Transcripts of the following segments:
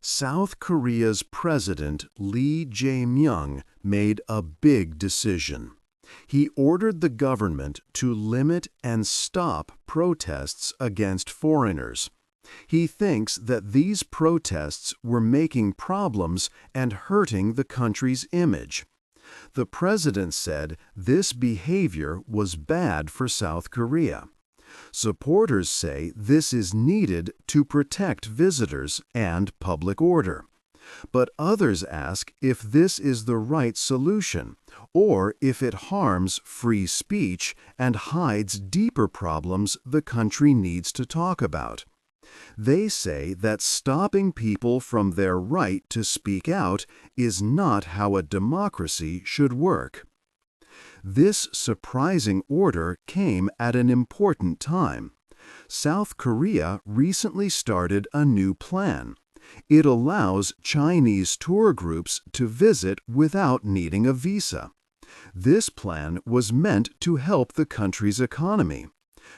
South Korea's President Lee Jae-myung made a big decision. He ordered the government to limit and stop protests against foreigners. He thinks that these protests were making problems and hurting the country's image. The president said this behavior was bad for South Korea. Supporters say this is needed to protect visitors and public order. But others ask if this is the right solution, or if it harms free speech and hides deeper problems the country needs to talk about. They say that stopping people from their right to speak out is not how a democracy should work. This surprising order came at an important time. South Korea recently started a new plan. It allows Chinese tour groups to visit without needing a visa. This plan was meant to help the country's economy.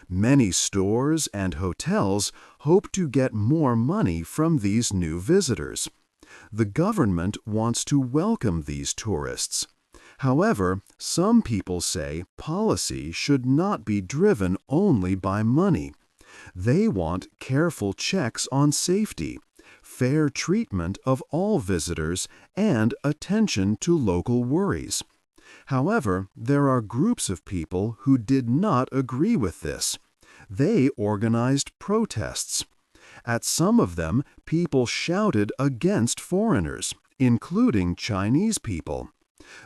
Many stores and hotels hope to get more money from these new visitors. The government wants to welcome these tourists. However, some people say policy should not be driven only by money. They want careful checks on safety, fair treatment of all visitors, and attention to local worries. However, there are groups of people who did not agree with this. They organized protests. At some of them, people shouted against foreigners, including Chinese people.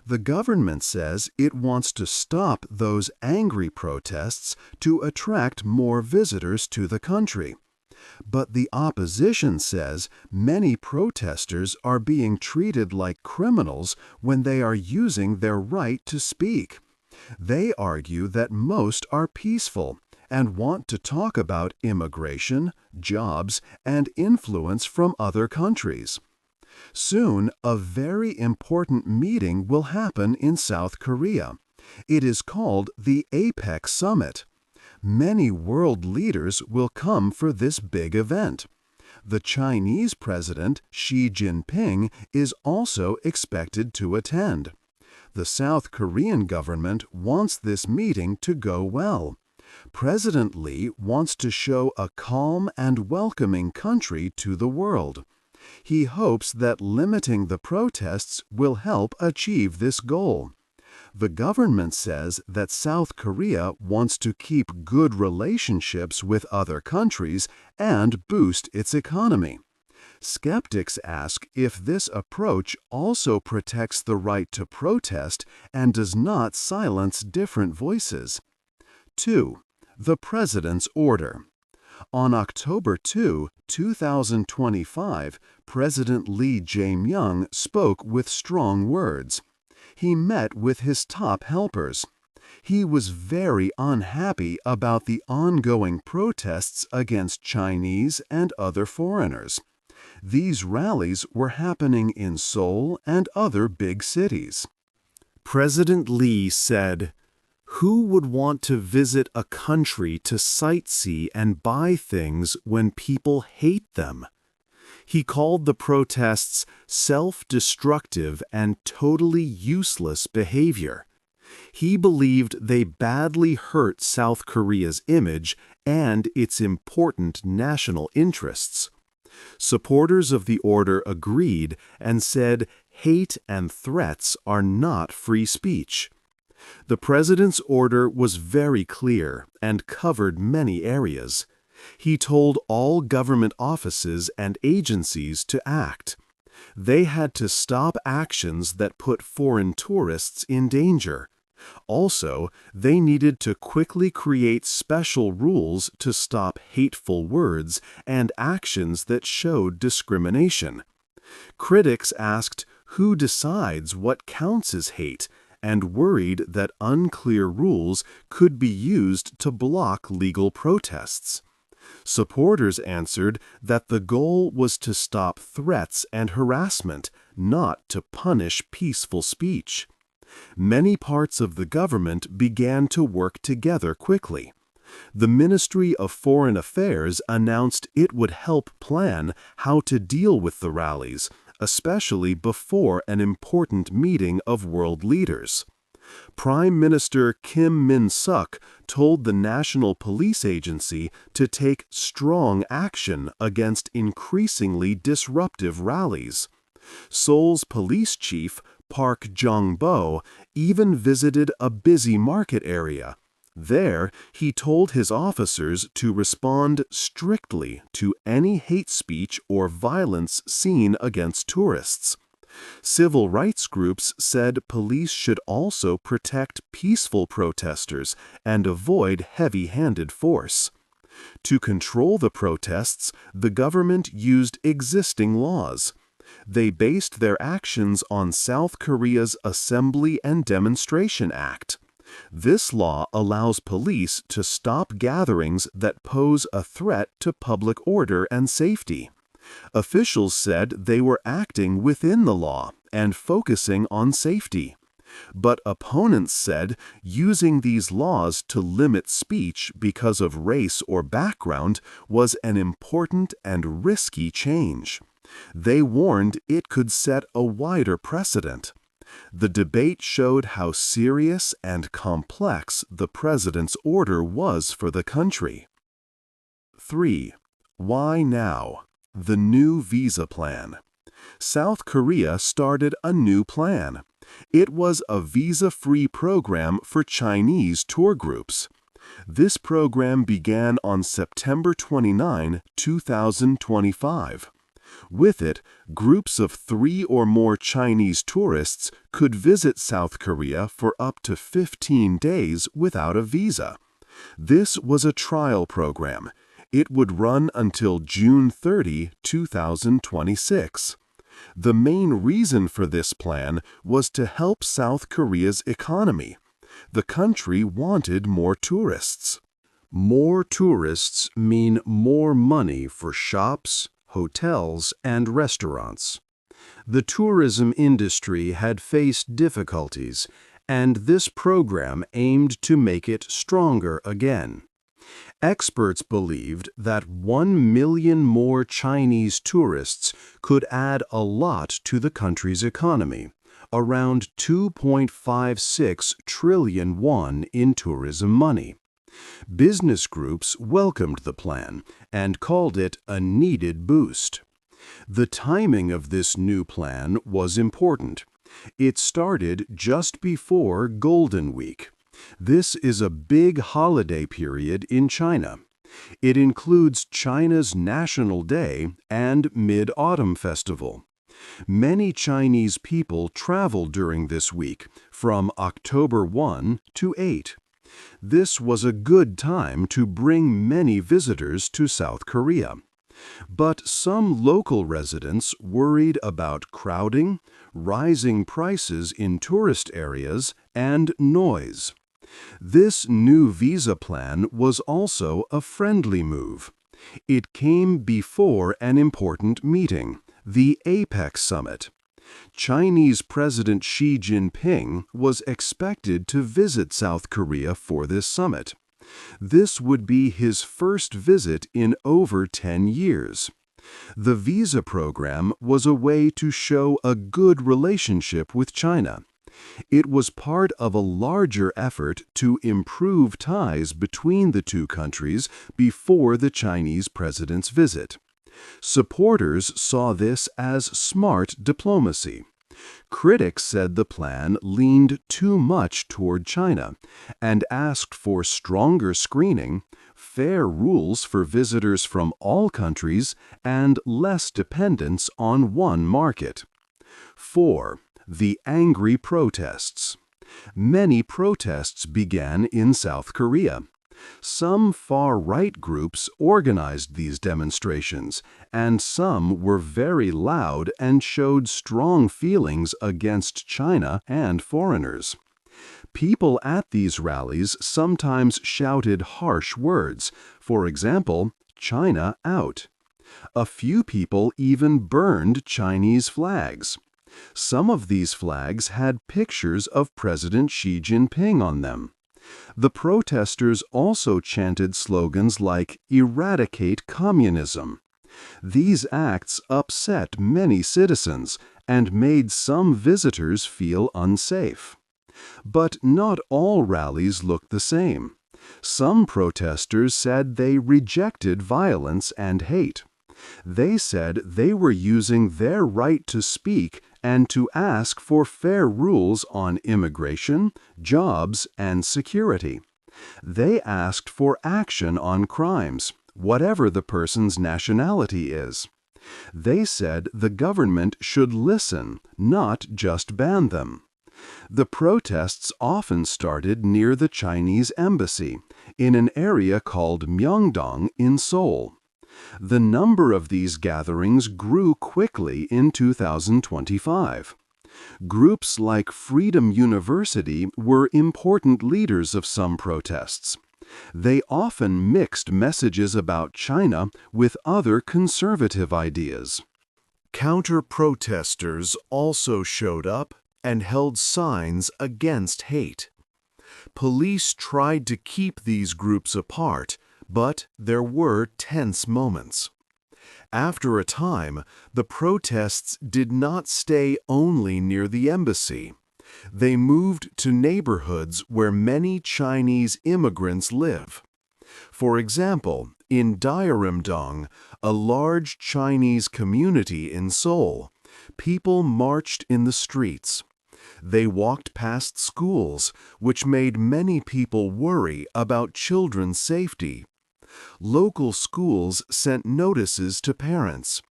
The government says it wants to stop those angry protests to attract more visitors to the country. But the opposition says many protesters are being treated like criminals when they are using their right to speak. They argue that most are peaceful and want to talk about immigration, jobs, and influence from other countries. Soon, a very important meeting will happen in South Korea. It is called the APEC Summit. Many world leaders will come for this big event. The Chinese President Xi Jinping is also expected to attend. The South Korean government wants this meeting to go well. President Lee wants to show a calm and welcoming country to the world. He hopes that limiting the protests will help achieve this goal. The government says that South Korea wants to keep good relationships with other countries and boost its economy. Skeptics ask if this approach also protects the right to protest and does not silence different voices. 2. The President's Order. On October 2, 2025, President Lee Jae-myung spoke with strong words. He met with his top helpers. He was very unhappy about the ongoing protests against Chinese and other foreigners. These rallies were happening in Seoul and other big cities. President Lee said, "Who would want to visit a country to sightsee and buy things when people hate them?" He called the protests self-destructive and totally useless behavior. He believed they badly hurt South Korea's image and its important national interests. Supporters of the order agreed and said hate and threats are not free speech. The president's order was very clear and covered many areas. He told all government offices and agencies to act. They had to stop actions that put foreign tourists in danger. Also, they needed to quickly create special rules to stop hateful words and actions that showed discrimination. Critics asked who decides what counts as hate and worried that unclear rules could be used to block legal protests. Supporters answered that the goal was to stop threats and harassment, not to punish peaceful speech. Many parts of the government began to work together quickly. The Ministry of Foreign Affairs announced it would help plan how to deal with the rallies, especially before an important meeting of world leaders. Prime Minister Kim Min-suk told the National Police Agency to take strong action against increasingly disruptive rallies. Seoul's police chief, Park Jong-bo, even visited a busy market area. There, he told his officers to respond strictly to any hate speech or violence seen against tourists. Civil rights groups said police should also protect peaceful protesters and avoid heavy-handed force. To control the protests, the government used existing laws. They based their actions on South Korea's Assembly and Demonstration Act. This law allows police to stop gatherings that pose a threat to public order and safety. Officials said they were acting within the law and focusing on safety. But opponents said using these laws to limit speech because of race or background was an important and risky change. They warned it could set a wider precedent. The debate showed how serious and complex the president's order was for the country. 3. Why now? The new visa plan. South Korea started a new plan. It was a visa-free program for Chinese tour groups. This program began on September 29, 2025. With it, groups of 3 or more Chinese tourists could visit South Korea for up to 15 days without a visa. This was a trial program. It would run until June 30, 2026. The main reason for this plan was to help South Korea's economy. The country wanted more tourists. More tourists mean more money for shops, hotels, and restaurants. The tourism industry had faced difficulties, and this program aimed to make it stronger again. Experts believed that 1 million more Chinese tourists could add a lot to the country's economy, around 2.56 trillion won in tourism money. Business groups welcomed the plan and called it a needed boost. The timing of this new plan was important. It started just before Golden Week. This is a big holiday period in China. It includes China's National Day and Mid-Autumn Festival. Many Chinese people travel during this week, from October 1 to 8. This was a good time to bring many visitors to South Korea. But some local residents worried about crowding, rising prices in tourist areas, and noise. This new visa plan was also a friendly move. It came before an important meeting, the APEC summit. Chinese President Xi Jinping was expected to visit South Korea for this summit. This would be his first visit in over 10 years. The visa program was a way to show a good relationship with China. It was part of a larger effort to improve ties between the two countries before the Chinese president's visit. Supporters saw this as smart diplomacy. Critics said the plan leaned too much toward China and asked for stronger screening, fair rules for visitors from all countries, and less dependence on one market. 4. The angry protests. Many protests began in South Korea. Some far-right groups organized these demonstrations, and some were very loud and showed strong feelings against China and foreigners. People at these rallies sometimes shouted harsh words, for example, "China out." A few people even burned Chinese flags. Some of these flags had pictures of President Xi Jinping on them. The protesters also chanted slogans like "Eradicate Communism." These acts upset many citizens and made some visitors feel unsafe. But not all rallies looked the same. Some protesters said they rejected violence and hate. They said they were using their right to speak and to ask for fair rules on immigration, jobs, and security. They asked for action on crimes, whatever the person's nationality is. They said the government should listen, not just ban them. The protests often started near the Chinese embassy, in an area called Myeongdong in Seoul. The number of these gatherings grew quickly in 2025. Groups like Freedom University were important leaders of some protests. They often mixed messages about China with other conservative ideas. Counter-protesters also showed up and held signs against hate. Police tried to keep these groups apart, but there were tense moments. After a time, the protests did not stay only near the embassy. They moved to neighborhoods where many Chinese immigrants live. For example, in Dyerimdong, a large Chinese community in Seoul, people marched in the streets. They walked past schools, which made many people worry about children's safety. Local schools sent notices to parents.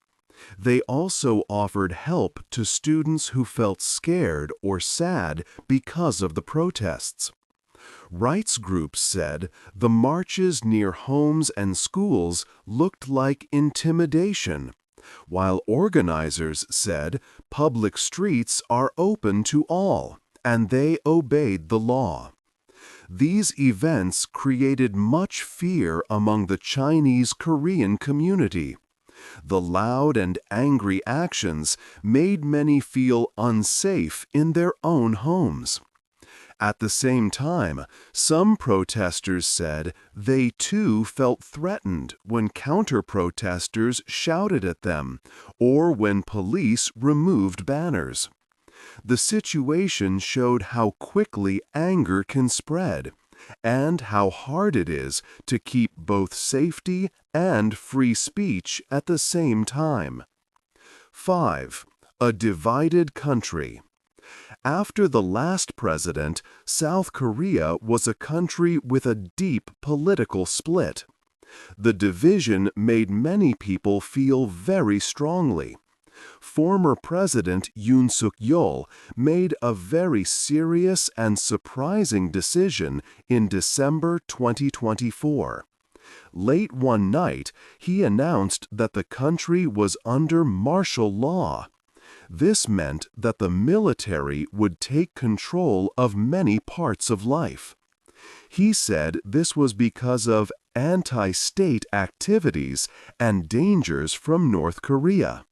They also offered help to students who felt scared or sad because of the protests. Rights groups said the marches near homes and schools looked like intimidation, while organizers said public streets are open to all, and they obeyed the law. These events created much fear among the Chinese Korean community. The loud and angry actions made many feel unsafe in their own homes. At the same time, some protesters said they too felt threatened when counter-protesters shouted at them or when police removed banners. The situation showed how quickly anger can spread and how hard it is to keep both safety and free speech at the same time. 5. A divided country. After the last president, South Korea was a country with a deep political split. The division made many people feel very strongly. Former President Yoon Suk-yeol made a very serious and surprising decision in December 2024. Late one night, he announced that the country was under martial law. This meant that the military would take control of many parts of life. He said this was because of anti-state activities and dangers from North Korea.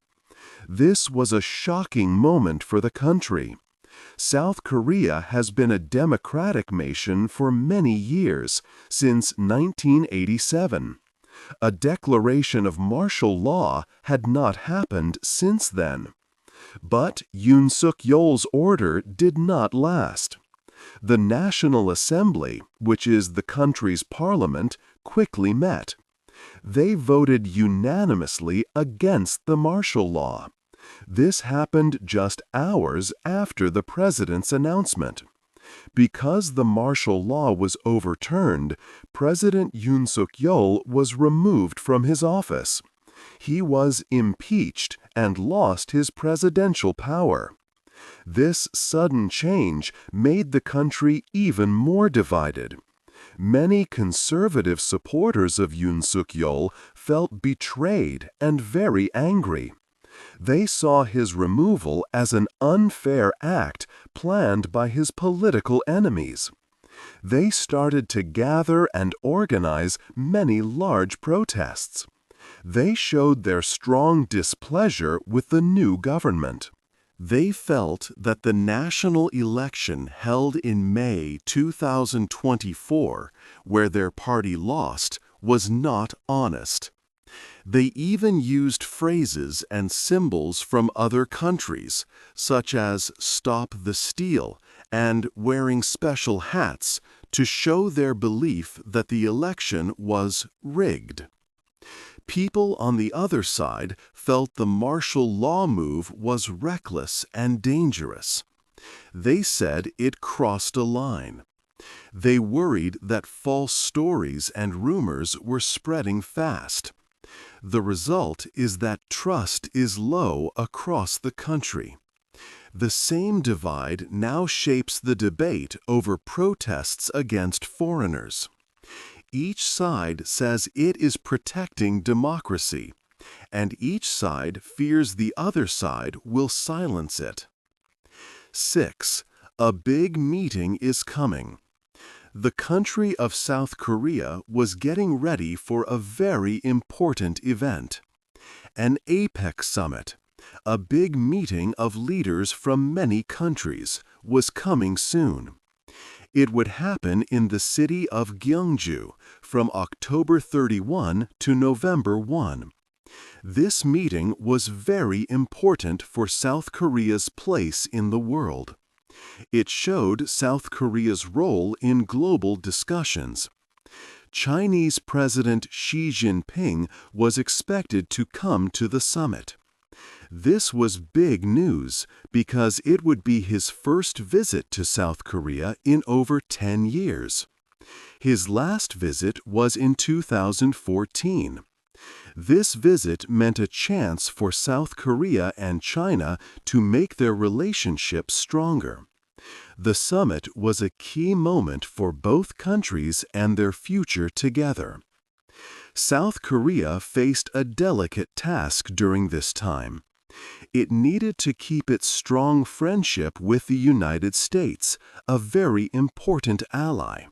This was a shocking moment for the country. South Korea has been a democratic nation for many years, since 1987. A declaration of martial law had not happened since then. But Yoon Suk-yeol's order did not last. The National Assembly, which is the country's parliament, quickly met. They voted unanimously against the martial law. This happened just hours after the president's announcement. Because the martial law was overturned, President Yoon Suk-yeol was removed from his office. He was impeached and lost his presidential power. This sudden change made the country even more divided. Many conservative supporters of Yoon Suk-yeol felt betrayed and very angry. They saw his removal as an unfair act planned by his political enemies. They started to gather and organize many large protests. They showed their strong displeasure with the new government. They felt that the national election held in May 2024, where their party lost, was not honest. They even used phrases and symbols from other countries, such as "Stop the Steal" and wearing special hats, to show their belief that the election was rigged. People on the other side felt the martial law move was reckless and dangerous. They said it crossed a line. They worried that false stories and rumors were spreading fast. The result is that trust is low across the country. The same divide now shapes the debate over protests against foreigners. Each side says it is protecting democracy, and each side fears the other side will silence it. 6. A big meeting is coming. The country of South Korea was getting ready for a very important event. An APEC summit, a big meeting of leaders from many countries, was coming soon. It would happen in the city of Gyeongju from October 31 to November 1. This meeting was very important for South Korea's place in the world. It showed South Korea's role in global discussions. Chinese President Xi Jinping was expected to come to the summit. This was big news because it would be his first visit to South Korea in over 10 years. His last visit was in 2014. This visit meant a chance for South Korea and China to make their relationship stronger. The summit was a key moment for both countries and their future together. South Korea faced a delicate task during this time. It needed to keep its strong friendship with the United States, a very important ally.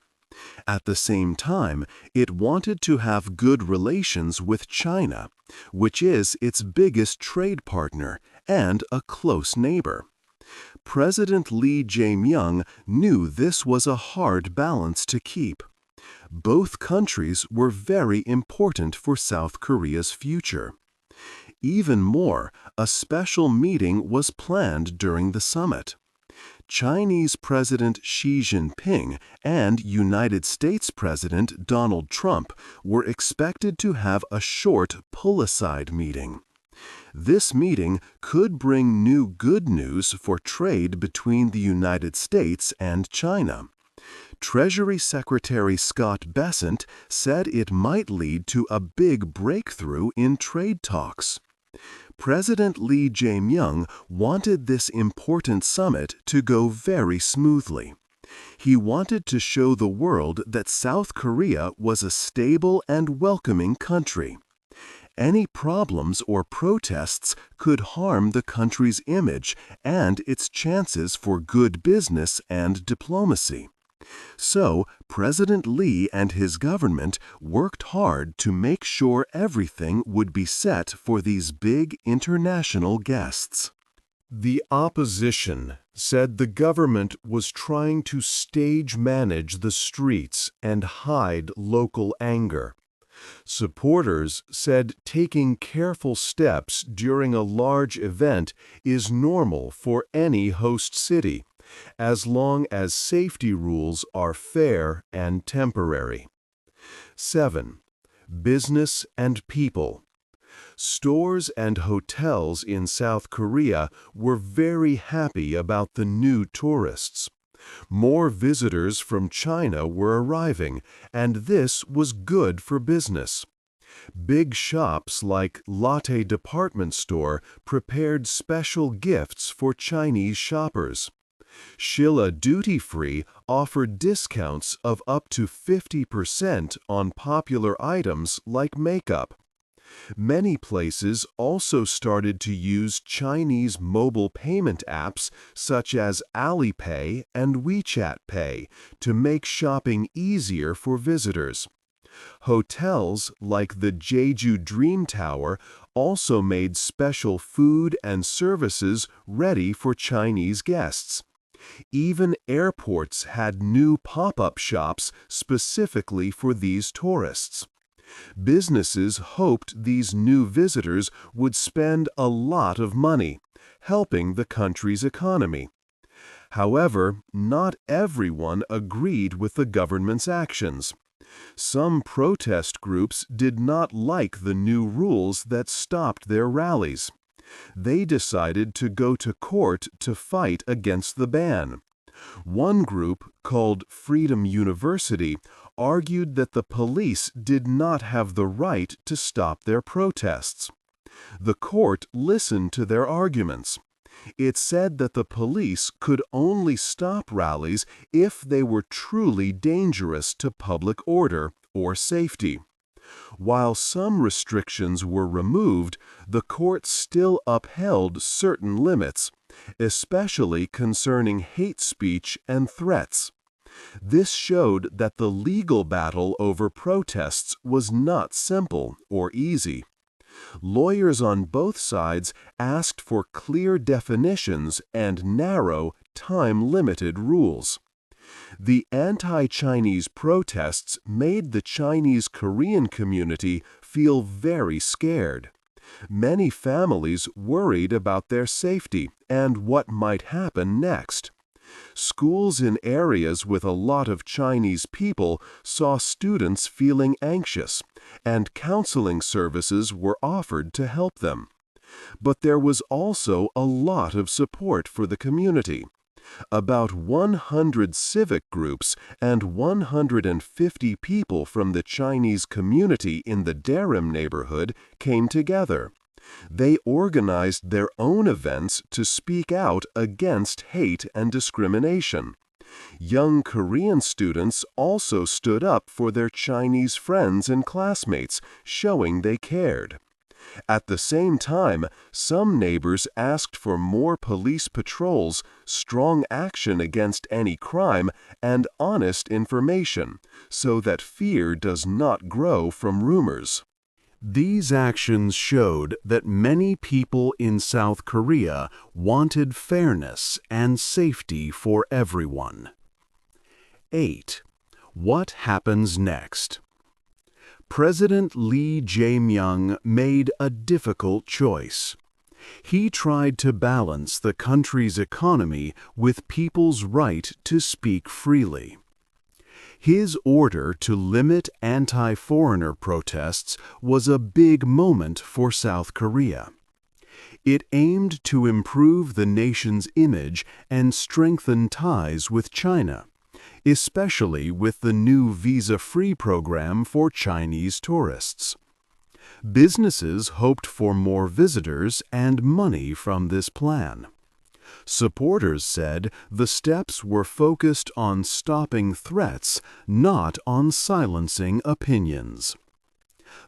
At the same time, it wanted to have good relations with China, which is its biggest trade partner and a close neighbor. President Lee Jae-myung knew this was a hard balance to keep. Both countries were very important for South Korea's future. Even more, a special meeting was planned during the summit. Chinese President Xi Jinping and United States President Donald Trump were expected to have a short pull-aside meeting. This meeting could bring new good news for trade between the United States and China. Treasury Secretary Scott Bessent said it might lead to a big breakthrough in trade talks. President Lee Jae-myung wanted this important summit to go very smoothly. He wanted to show the world that South Korea was a stable and welcoming country. Any problems or protests could harm the country's image and its chances for good business and diplomacy. So, President Lee and his government worked hard to make sure everything would be set for these big international guests. The opposition said the government was trying to stage manage the streets and hide local anger. Supporters said taking careful steps during a large event is normal for any host city, as long as safety rules are fair and temporary. 7. Business and people. Stores and hotels in South Korea were very happy about the new tourists. More visitors from China were arriving, and this was good for business. Big shops like Lotte Department Store prepared special gifts for Chinese shoppers. Shilla Duty Free offered discounts of up to 50% on popular items like makeup. Many places also started to use Chinese mobile payment apps such as Alipay and WeChat Pay to make shopping easier for visitors. Hotels like the Jeju Dream Tower also made special food and services ready for Chinese guests. Even airports had new pop-up shops specifically for these tourists. Businesses hoped these new visitors would spend a lot of money, helping the country's economy. However, not everyone agreed with the government's actions. Some protest groups did not like the new rules that stopped their rallies. They decided to go to court to fight against the ban. One group, called Freedom University, argued that the police did not have the right to stop their protests. The court listened to their arguments. It said that the police could only stop rallies if they were truly dangerous to public order or safety. While some restrictions were removed, the court still upheld certain limits, especially concerning hate speech and threats. This showed that the legal battle over protests was not simple or easy. Lawyers on both sides asked for clear definitions and narrow, time-limited rules. The anti-Chinese protests made the Chinese-Korean community feel very scared. Many families worried about their safety and what might happen next. Schools in areas with a lot of Chinese people saw students feeling anxious, and counseling services were offered to help them. But there was also a lot of support for the community. About 100 civic groups and 150 people from the Chinese community in the Darim neighborhood came together. They organized their own events to speak out against hate and discrimination. Young Korean students also stood up for their Chinese friends and classmates, showing they cared. At the same time, some neighbors asked for more police patrols, strong action against any crime, and honest information, so that fear does not grow from rumors. These actions showed that many people in South Korea wanted fairness and safety for everyone. 8. What happens next? President Lee Jae-myung made a difficult choice. He tried to balance the country's economy with people's right to speak freely. His order to limit anti-foreigner protests was a big moment for South Korea. It aimed to improve the nation's image and strengthen ties with China, especially with the new visa-free program for Chinese tourists. Businesses hoped for more visitors and money from this plan. Supporters said the steps were focused on stopping threats, not on silencing opinions.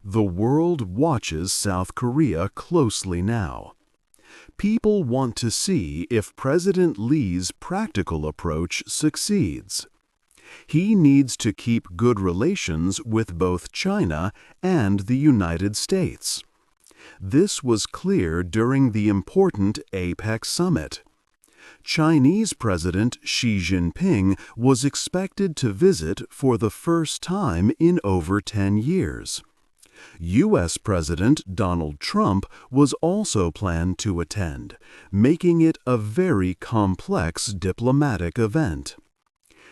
The world watches South Korea closely now. People want to see if President Lee's practical approach succeeds. He needs to keep good relations with both China and the United States. This was clear during the important APEC summit. Chinese President Xi Jinping was expected to visit for the first time in over 10 years. U.S. President Donald Trump was also planned to attend, making it a very complex diplomatic event.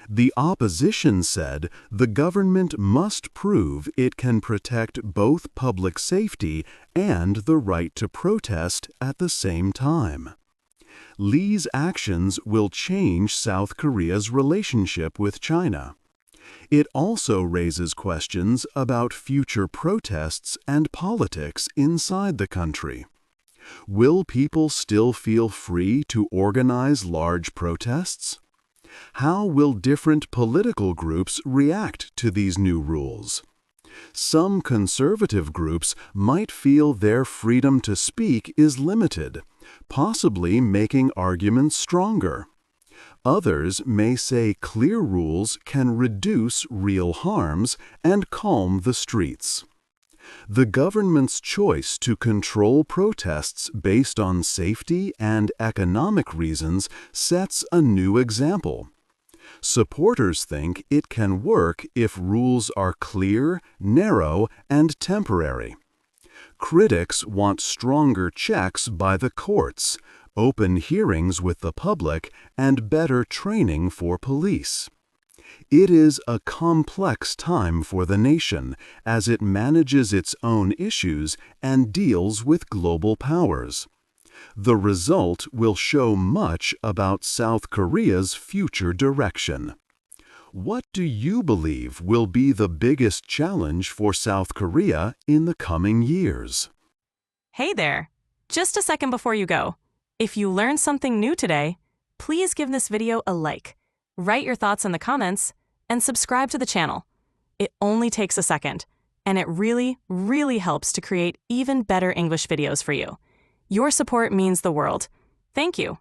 The opposition said the government must prove it can protect both public safety and the right to protest at the same time. Lee's actions will change South Korea's relationship with China. It also raises questions about future protests and politics inside the country. Will people still feel free to organize large protests? How will different political groups react to these new rules? Some conservative groups might feel their freedom to speak is limited, possibly making arguments stronger. Others may say clear rules can reduce real harms and calm the streets. The government's choice to control protests based on safety and economic reasons sets a new example. Supporters think it can work if rules are clear, narrow, and temporary. Critics want stronger checks by the courts, open hearings with the public, and better training for police. It is a complex time for the nation as it manages its own issues and deals with global powers. The result will show much about South Korea's future direction. What do you believe will be the biggest challenge for South Korea in the coming years? Hey there! Just a second before you go. If you learned something new today, please give this video a like, write your thoughts in the comments, and subscribe to the channel. It only takes a second, and it really, really helps to create even better English videos for you. Your support means the world. Thank you.